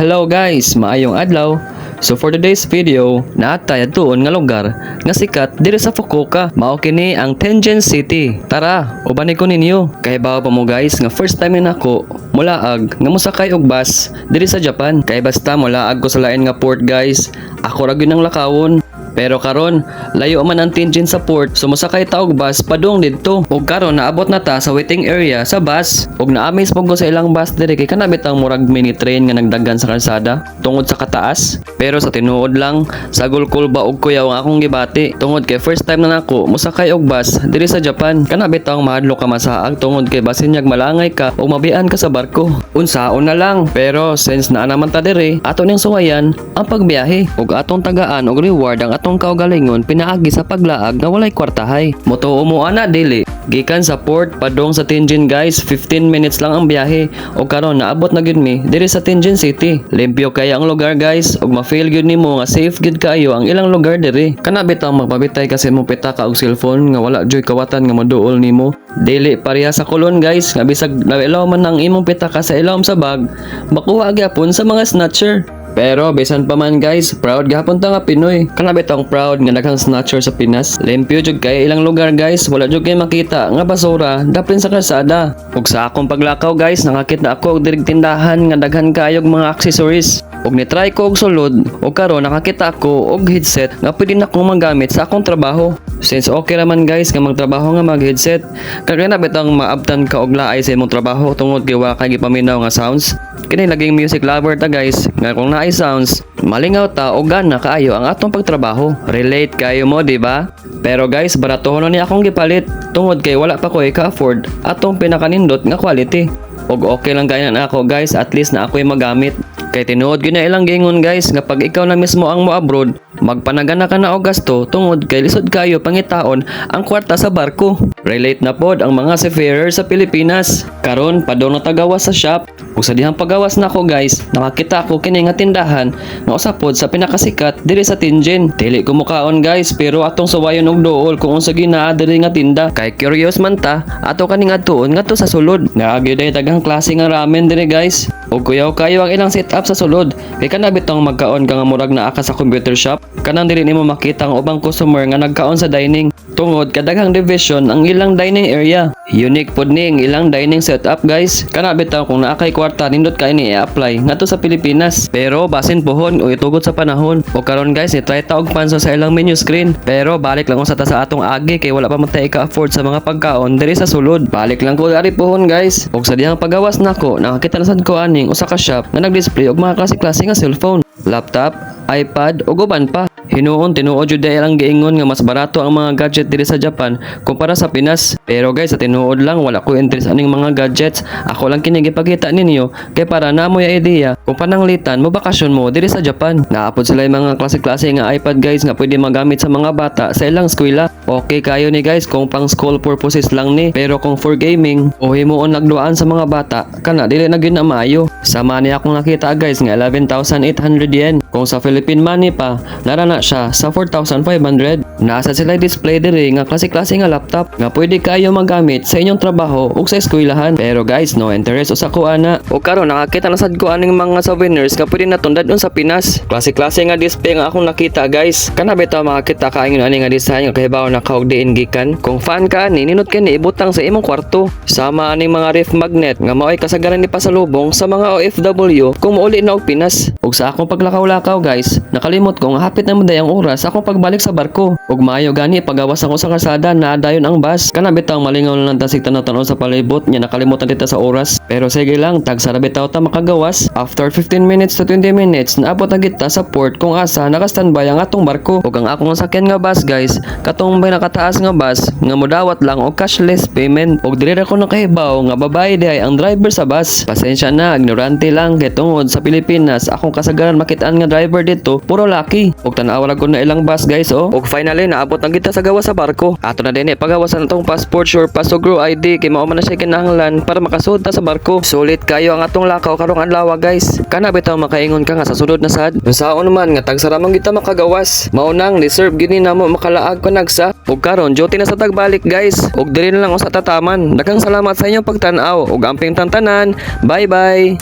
Hello guys, maayong adlaw. So for today's video, naatay adtuon nga lugar nga sikat diri sa Fukuoka. Mao kini ang Tenjin City. Tara, ubani ko ninyo. Kay bawo pa mo guys nga first time na nako mulaag nga mosakay og bus diri sa Japan. Kay basta mulaag ko sa lain nga port guys. Ako ra gyud ang lakawon. Pero karon, layo man ang Tenjin sa port, sumusakay ta og bus padung didto. Ug karon naabot na ta sa waiting area sa bus. Ug na-amaze pug ko sa ilang bus diri kay kanabit ang murag mini train nga nagdagan sa kalsada tungod sa kataas. Pero sa tinuod lang, sagol kulba og kuyaw ang akong gibati. Tungod kay first time na nako musakay og bus diri sa Japan. Kanabit ang mahadlok ka masaag tungod kay basin nyag malangay ka o mabian ka sa barko. Unsaon na lang. Pero since naa naman ta diri, ato ning suwayan ang pagbiyahe ug atong tagaan og reward ang atong kaugalingon pinaagi sa paglaag nga walay kwartahay. Motuo mo ana dili. Gikan sa port padung sa Tenjin guys, 15 minutes lang ang biyahe. O karon naabot na gyud mi diri sa Tenjin City. Limpyo kaya ang lugar guys ug ma-feel gyud nimo nga safe gyud kaayo ang ilang lugar diri. Kana bitaw magpabitay kasi mo pita ka og cellphone nga wala joy kawatan nga moduol nimo. Dili pareha sa kulon guys nga bisag lawilaw man ang imong pita ka sa ilawom sa bag, makuha gyapon sa mga snatcher. Pero bisan pa man guys, proud gahapon ta nga Pinoy. Kanabit ang proud nga daghang snatcher sa Pinas. Limpyo jud kay ilang lugar guys, wala jud kay makita nga basura daplin sa kalsada. Ug sa akong paglakaw guys, nakakita ako og dirig tindahan nga daghan kayog mga accessories. Ug ni-try ko og sulod, ug karon nakakita ako og headset nga pwede na kong magamit sa akong trabaho. Since okay naman guys nga magtrabaho nga mag-headset, kaya na bitang maabtan ka og laay sa imong trabaho tungod kay wa kay gipaminaw nga sounds. Kini laging music lover ta guys, nga kung naay sounds, malingaw ta og gana kaayo ang atong pagtrabaho. Relate kayo mo, di ba? Pero guys, baratohon ni akong gipalit tungod kay wala pa ko ka-afford atong pinakanindot nga quality. Og okay lang kaya na ako guys, at least na ako'y magamit. Kay tinuod gyud na ilang gingon guys nga pag ikaw na mismo ang mo abroad, magpanagana ka na og gasto tungod kay lisod kayo pangitaon ang kwarta sa barko. Relate na pod ang mga seafarer sa Pilipinas. Karon padung na tagawas sa shop. Ug sa dihang pagawas na ako guys, nakakita ko kini nga tindahan nga usapod sa pinakasikat diri sa Tenjin. Dili ko mukaon guys, pero atong suwayon og duol kung unsa ginaa diri nga tinda. Kay curious man ta, ato kaning adtuon ngadto sa sulod. Naagi day tagang klase nga ramen diri guys. Ug kuyaw kayo ang ilang setup sa sulod. Kay kanabit tong magkaon ka nga murag naa ka sa computer shop. Kanang dili nimo makita ang ubang customer nga nagkaon sa dining. Tungod kadaghang division ang ilang dining area. Unique pod ni ang ilang dining setup guys. Kanabit taw kung naa kay kwarta nindot kay ni i-apply ngadto sa Pilipinas. Pero basin pohon o itugot sa panahon. O karon guys, i-try ta og panso sa ilang menu screen. Pero balik lang ko sa ta sa atong agi kay wala pa man tay ka-afford sa mga pagkaon diri sa sulod. Balik lang ko ari pohon guys. Og sa dihang pagawas nako, nakakita na sad ko aning usa ka shop nga nag-display og mga klase-klase nga cellphone, laptop, iPad ug uban pa. Hinuon tinuod jud dahil ang giingon nga mas barato ang mga gadget diri sa Japan kumpara sa Pinas. Pero guys, sa tinuod lang wala ko interest aning mga gadgets. Ako lang kini gipakita ninyo kay para namoy idea kung pananglitan mo bakasyon mo diri sa Japan. Naapod sila yung mga klase-klase nga iPad guys nga pwede magamit sa mga bata sa ilang eskwela. Okay kayo ni guys kung pang school purposes lang ni, pero kung for gaming o himuon nagduaan sa mga bata, kana dili na gyud na maayo. Sama ni akong nakita guys nga 11,800 yen. Kung sa Philippine money pa, narana siya sa 4,500. Nasa sila display diri nga klase-klase nga laptop nga pwede kayo magamit sa inyong trabaho ug sa eskwelahan. Pero guys, no interest usa ko ana. O karon nakakita na sad ko aning mga souvenirs nga pwede natundad sa Pinas. Klase-klase nga display nga akong nakita guys. Kana bitaw makakita ka ingon ani nga design nga kahibaw na kaog diin gikan. Kung fan ka ani, ninot kani ibutang sa imong kwarto. Sama aning mga ref magnet nga mao'y kasagaran ni pasalubong sa mga OFW kung mauli na og Pinas. Ug sa akong paglakaw-lakaw guys, nakalimot ko nga hapit na ang oras akong pagbalik sa barko. Ug maayo gani pagawas ako sa kalsada na dayon ang bus. Kana bitaw malingaw lang ta sig tanaw sa palibot nya nakalimutan dita sa oras. Pero sige lang, tagsara bitaw ta makagawas. After 15 minutes to 20 minutes naabot na kita sa port kung asa naka-standby ang atong barko. Ug ang akong sakyan nga bus guys, katong may nakataas nga bus nga modawat lang og cashless payment. Ug dili ra ko nakahibaw nga babae di ay ang driver sa bus. Pasensya na, ignorante lang kay tungod sa Pilipinas akong kasagaran makit-an nga driver dito puro laki. Ug tanaw ko na ilang bus guys oh. Ug finally naabot na kita sa gawas sa barko. Ato na din pagawasan natong passport, sure pass ug ID kay mao man na siya kinahanglan para makasud ta sa barko. Sulit kayo ang atong lakaw karong adlaw guys. Kana bitaw makaingon ka nga sa sunod na sad. Unsaon man nga tagsara man kita makagawas. Mao nang deserve gini namo makalaag panagsa. Ug karon duty na sa tagbalik guys. Ug diri na lang sa tataman. Daghang salamat sa inyong pagtan-aw ug amping tantanan. Bye bye.